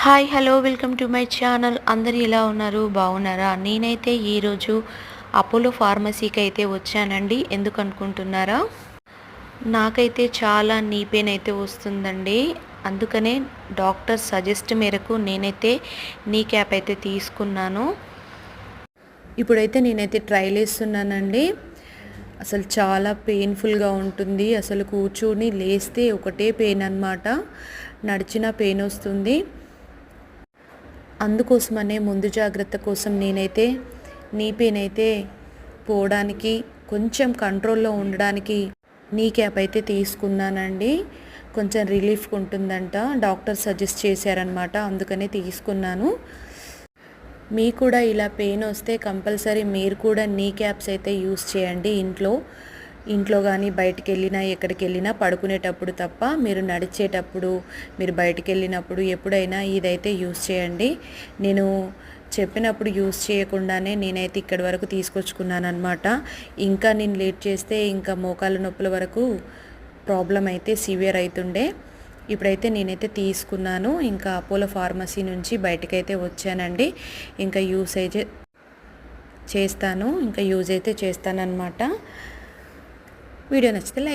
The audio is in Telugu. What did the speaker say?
Hi hello welcome to my channel. అందరు ఎలా ఉన్నారు, బాగున్నారా? నేనైతే ఈరోజు అపోలో ఫార్మసీకి అయితే వచ్చానండి. ఎందుకు అనుకుంటున్నారా? నాకైతే చాలా నీ పెయిన్ అయితే వస్తుందండి. అందుకనే డాక్టర్ సజెస్ట్ మేరకు నేనైతే నీ క్యాప్ అయితే తీసుకున్నాను. ఇప్పుడైతే నేనైతే ట్రైల్ వేస్తున్నానండి. అసలు చాలా పెయిన్ఫుల్గా ఉంటుంది. అసలు కూర్చొని లేస్తే ఒకటే పెయిన్ అన్నమాట. నడిచిన పెయిన్ వస్తుంది. అందుకోసమనే ముందు జాగ్రత్త కోసం నేనైతే నీ పెయిన్ అయితే పోవడానికి, కొంచెం కంట్రోల్లో ఉండడానికి నీ క్యాప్ అయితే తీసుకున్నానండి. కొంచెం రిలీఫ్గా ఉంటుందంట, డాక్టర్ సజెస్ట్ చేశారనమాట. అందుకనే తీసుకున్నాను. మీకు కూడా ఇలా పెయిన్ వస్తే కంపల్సరీ మీరు కూడా నీ క్యాప్స్ అయితే యూస్ చేయండి. ఇంట్లో కానీ బయటికి వెళ్ళినా ఎక్కడికి వెళ్ళినా పడుకునేటప్పుడు తప్ప, మీరు నడిచేటప్పుడు, మీరు బయటికి వెళ్ళినప్పుడు ఎప్పుడైనా ఇదైతే యూస్ చేయండి. నేను చెప్పినప్పుడు యూస్ చేయకుండానే నేనైతే ఇక్కడి వరకు తీసుకొచ్చుకున్నాను అనమాట. ఇంకా నేను లేట్ చేస్తే ఇంకా మోకాళ్ళ నొప్పుల వరకు ప్రాబ్లం అయితే సివియర్ అవుతుండే. ఇప్పుడైతే నేనైతే తీసుకున్నాను. ఇంకా అపోలో ఫార్మసీ నుంచి బయటకైతే వచ్చానండి. ఇంకా యూజ్ అయితే చేస్తానన్నమాట. వీడియో నచ్చితే లైక్